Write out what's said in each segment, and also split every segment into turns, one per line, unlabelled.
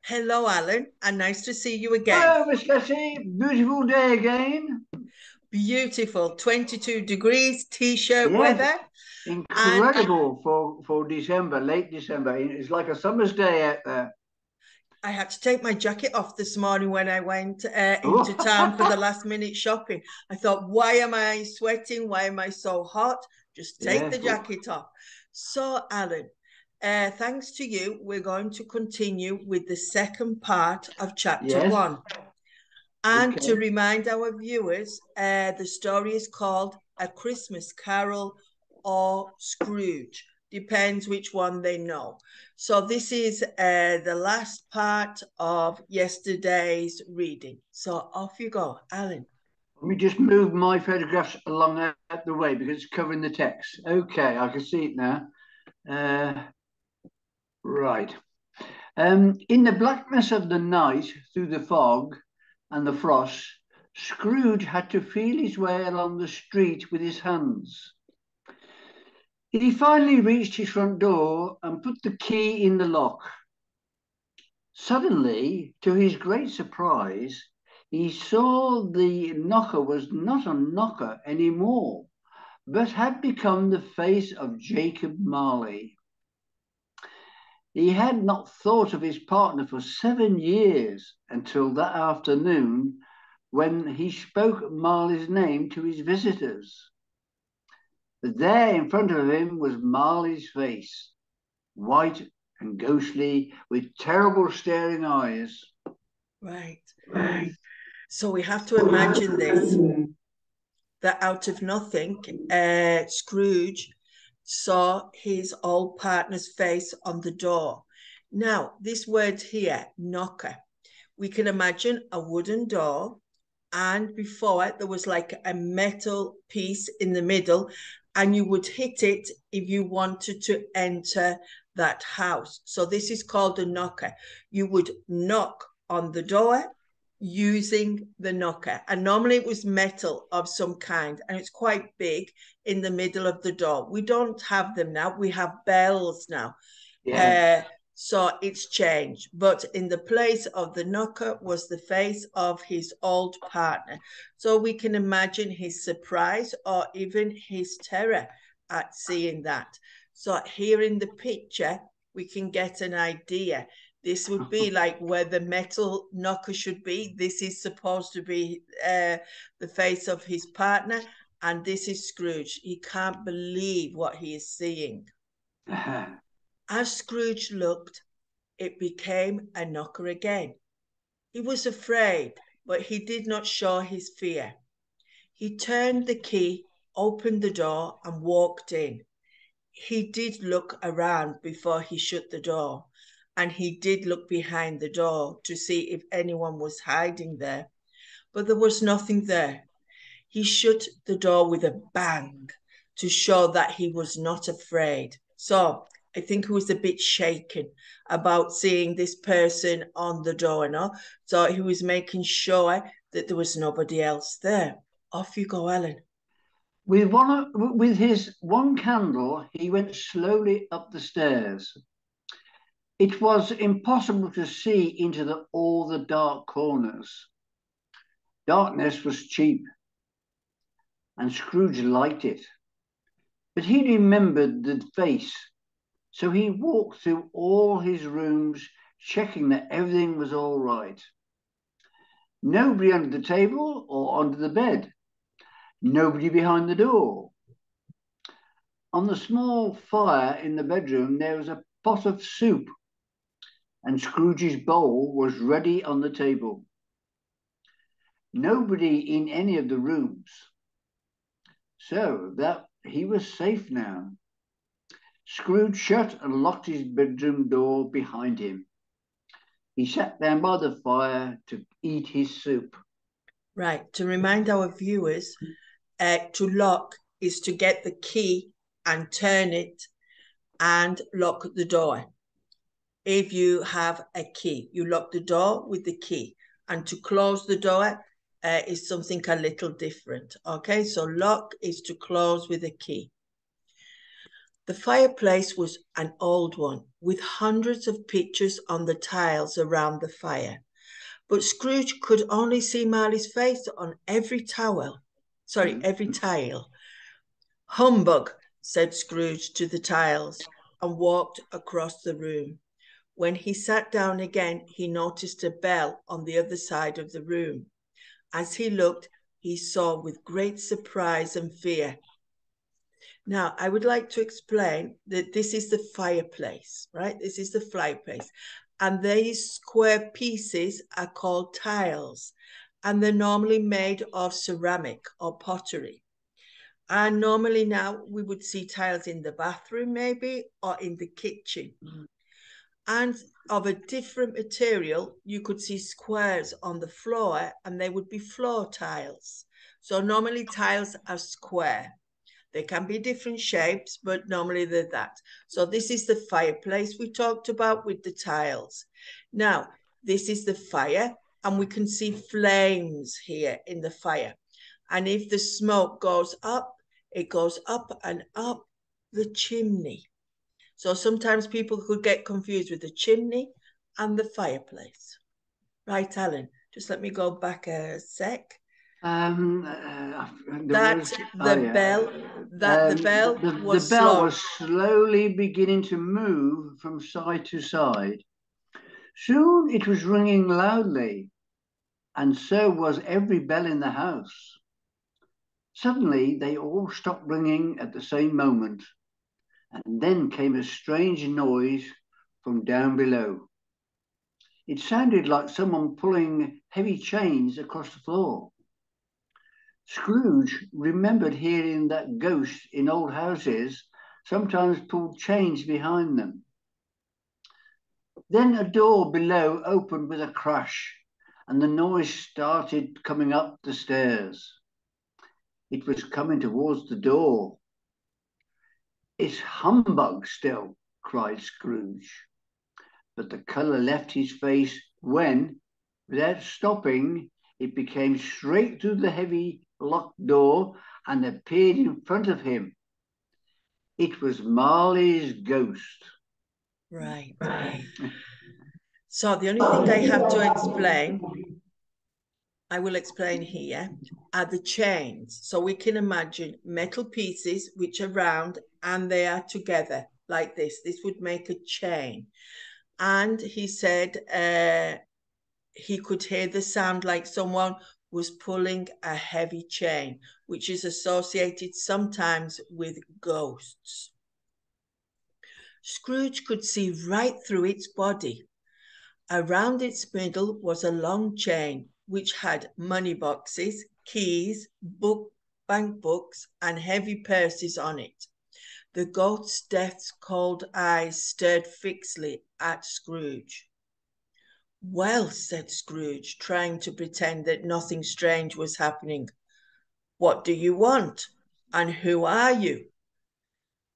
Hello, Alan, and nice to see you again.
Hello, Miss Letty. Beautiful day again.
Beautiful 22 degrees, t-shirt
Yes,
weather. And
incredible for December, late December. It's like a summer's day out there.
I had to take my jacket off this morning when I went into town for the
Oh,
last minute shopping. I thought, why am I sweating? Why am I so hot? Just take
yes.
the jacket off. So, Alan, thanks to you, we're going to continue with the second part of chapter
Yes.
one. And to
Okay.
remind our viewers, the story is called A Christmas Carol or Scrooge. Depends which one they know. So this is the last part of yesterday's reading. So off you go, Alan.
Let me just move my photographs along out the way because it's covering the text. Okay, I can see it now. Uh, right. In the blackness of the night, through the fog and the frost, Scrooge had to feel his way along the street with his hands. He finally reached his front door and put the key in the lock. Suddenly, to his great surprise, he saw the knocker was not a knocker anymore, but had become the face of Jacob Marley. He had not thought of his partner for 7 years until that afternoon when he spoke Marley's name to his visitors. But there in front of him was Marley's face, white and ghostly, with terrible staring eyes.
Right. So we have to imagine this, that out of nothing, Scrooge saw his old partner's face on the door. Now, this word here, knocker, we can imagine a wooden door, and before it, there was like a metal piece in the middle, and you would hit it if you wanted to enter that house. So, this is called a knocker. You would knock on the door using the knocker, and normally it was metal of some kind, and it's quite big in the middle of the door. We don't have them now, we have bells now.
Yes.
uh, so it's changed, but in the place of the knocker was the face of his old partner. So we can imagine his surprise or even his terror at seeing that. So here in the picture we can get an idea. This would be like where the metal knocker should be. This is supposed to be the face of his partner, and this is Scrooge. He can't believe what he is seeing. As Scrooge looked, it became a knocker again. He was afraid, but he did not show his fear. He turned the key, opened the door, and walked in. He did look around before he shut the door, and he did look behind the door to see if anyone was hiding there, but there was nothing there. He shut the door with a bang to show that he was not afraid. So I think he was a bit shaken about seeing this person on the door, no? So he was making sure that there was nobody else there. Off you go, Ellen.
With his one candle, he went slowly up the stairs. It was impossible to see into all the dark corners. Darkness was cheap, and Scrooge liked it. But he remembered the face, so he walked through all his rooms, checking that everything was all right. Nobody under the table or under the bed. Nobody behind the door. On the small fire in the bedroom, there was a pot of soup, and Scrooge's bowl was ready on the table. Nobody in any of the rooms. So that he was safe now. Scrooge shut and locked his bedroom door behind him. He sat down by the fire to eat his soup.
Right. To remind our viewers, to lock is to get the key and turn it and lock the door. If you have a key, you lock the door with the key, and to close the door is something a little different. Okay, so lock is to close with a key. The fireplace was an old one with hundreds of pictures on the tiles around the fire. But Scrooge could only see Marley's face on every tile. Humbug, said Scrooge to the tiles, and walked across the room. When he sat down again, he noticed a bell on the other side of the room. As he looked, he saw with great surprise and fear. Now, I would like to explain that this is the fireplace, right? This is the fireplace. And these square pieces are called tiles. And they're normally made of ceramic or pottery. And normally now we would see tiles in the bathroom maybe, or in the kitchen. And of a different material, you could see squares on the floor, and they would be floor tiles. So normally tiles are square. They can be different shapes, but normally they're that. So this is the fireplace we talked about with the tiles. Now, this is the fire, and we can see flames here in the fire. And if the smoke goes up, it goes up and up the chimney. So sometimes people could get confused with the chimney and the fireplace. Right, Alan? Just let me go back a sec. The bell
was slowly beginning to move from side to side. Soon it was ringing loudly, and so was every bell in the house. Suddenly they all stopped ringing at the same moment, and then came a strange noise from down below. It sounded like someone pulling heavy chains across the floor. Scrooge remembered hearing that ghosts in old houses sometimes pulled chains behind them. Then a door below opened with a crash, and the noise started coming up the stairs. It was coming towards the door. "It's humbug still," cried Scrooge. But the colour left his face when, without stopping, it became straight through the heavy locked door and appeared in front of him. It was Marley's ghost.
Right. So the only thing I have to explain, I will explain here, are the chains. So we can imagine metal pieces which are round and they are together like this. This would make a chain. And he said he could hear the sound like someone was pulling a heavy chain, which is associated sometimes with ghosts. Scrooge could see right through its body. Around its middle was a long chain, which had money boxes, keys, bank books, and heavy purses on it. The ghost's death's cold eyes stared fixedly at Scrooge. "Well," said Scrooge, trying to pretend that nothing strange was happening, "what do you want? And who are you?"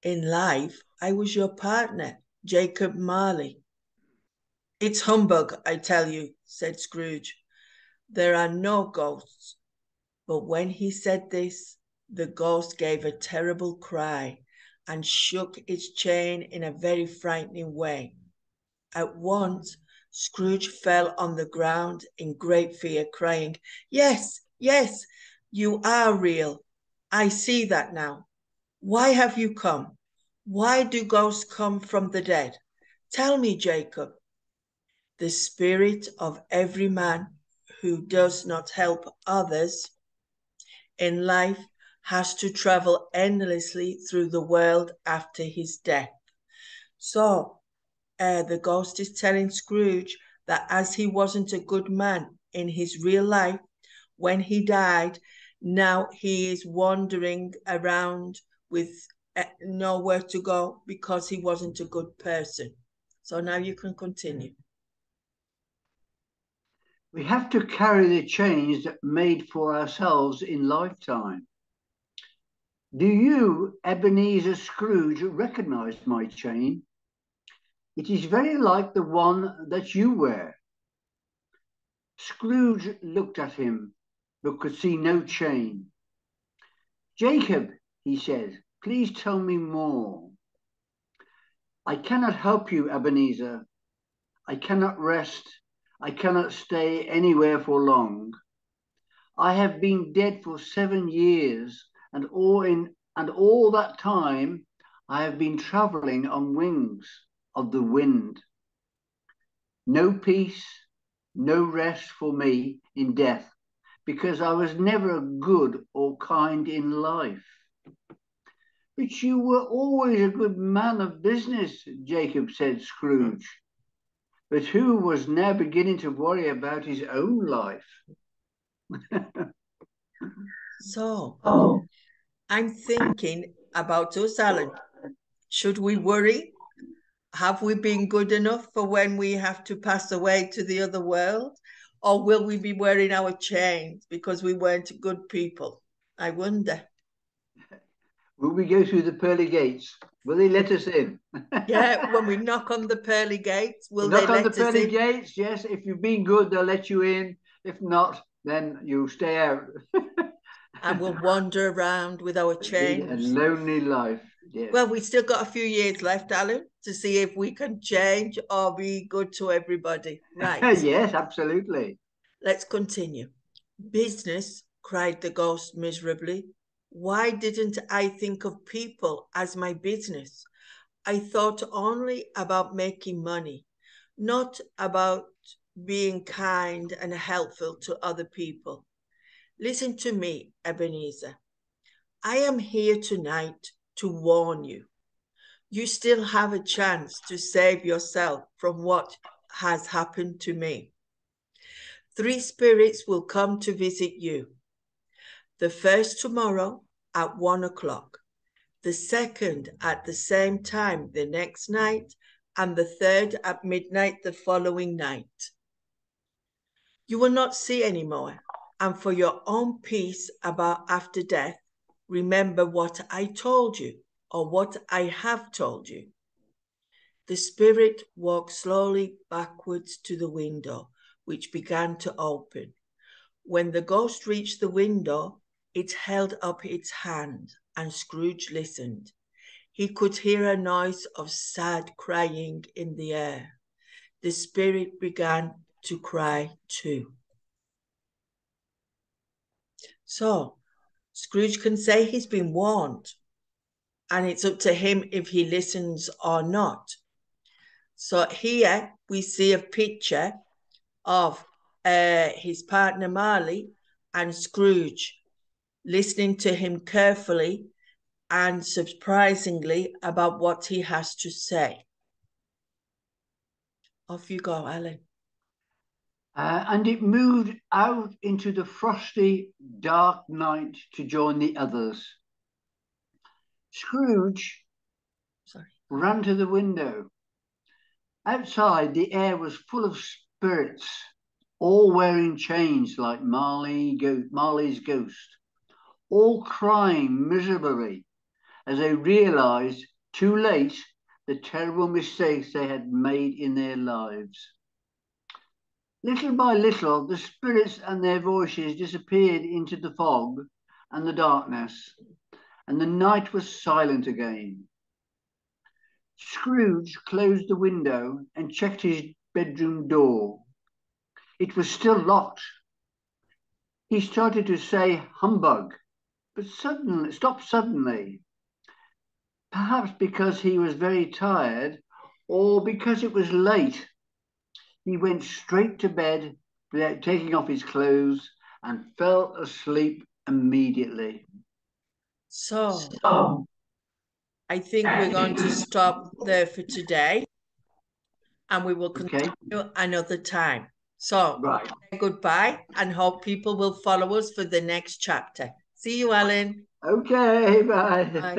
"In life, I was your partner, Jacob Marley." "It's humbug, I tell you," said Scrooge. "There are no ghosts." But when he said this, the ghost gave a terrible cry and shook its chain in a very frightening way. At once, Scrooge fell on the ground in great fear, crying, "Yes, yes, you are real. I see that now. Why have you come? Why do ghosts come from the dead? Tell me, Jacob." "The spirit of every man who does not help others in life has to travel endlessly through the world after his death." So, the ghost is telling Scrooge that as he wasn't a good man in his real life, when he died, now he is wandering around with nowhere to go because he wasn't a good person. So now you can continue.
We have to carry the chains that made for ourselves in lifetime. Do you, Ebenezer Scrooge, recognize my chain? It is very like the one that you wear. Scrooge looked at him, but could see no chain. "Jacob," he said, "please tell me more. I cannot help you, Ebenezer. I cannot rest. I cannot stay anywhere for long. I have been dead for 7 years, and all that time I have been traveling on wings of the wind. No peace, no rest for me in death, because I was never good or kind in life. But you were always a good man of business, Jacob, said Scrooge, but who was now beginning to worry about his own life.
So, I'm thinking about us, Alan. Should we worry? Have we been good enough for when we have to pass away to the other world? Or will we be wearing our chains because we weren't good people? I wonder.
Will we go through the pearly gates? Will they let us in?
Yeah, when we knock on the pearly gates, will
knock
they
on
let
the pearly
us in?
gates, yes. If you've been good, they'll let you in. If not, then you stay out.
And we'll wander around with our chains.
A lonely life. Yes.
Well, we've still got a few years left, Alan, to see if we can change or be good to everybody. Right.
Yes, absolutely.
Let's continue. Business, cried the ghost miserably. Why didn't I think of people as my business? I thought only about making money, not about being kind and helpful to other people. Listen to me, Ebenezer. I am here tonight to warn you. You still have a chance to save yourself from what has happened to me. 3 spirits will come to visit you. The first tomorrow at 1 o'clock, the second at the same time the next night, and the third at midnight the following night. You will not see any more, and for your own peace about after death, remember what I told you, or what I have told you. The spirit walked slowly backwards to the window, which began to open. When the ghost reached the window, it held up its hand, and Scrooge listened. He could hear a noise of sad crying in the air. The spirit began to cry too. So, Scrooge can say he's been warned, and it's up to him if he listens or not. So here we see a picture of his partner Marley and Scrooge listening to him carefully and surprisingly about what he has to say. Off you go, Alan.
And it moved out into the frosty, dark night to join the others. Scrooge ran to the window. Outside, the air was full of spirits, all wearing chains like Marley's ghost, all crying miserably as they realized too late the terrible mistakes they had made in their lives. Little by little, the spirits and their voices disappeared into the fog and the darkness, and the night was silent again. Scrooge closed the window and checked his bedroom door. It was still locked. He started to say humbug, but stopped suddenly. Perhaps because he was very tired or because it was late. He went straight to bed without taking off his clothes and fell asleep immediately.
So, I think we're going to stop there for today, and we will continue another time. So, say goodbye and hope people will follow us for the next chapter. See you, Alan.
Okay, bye.
Bye.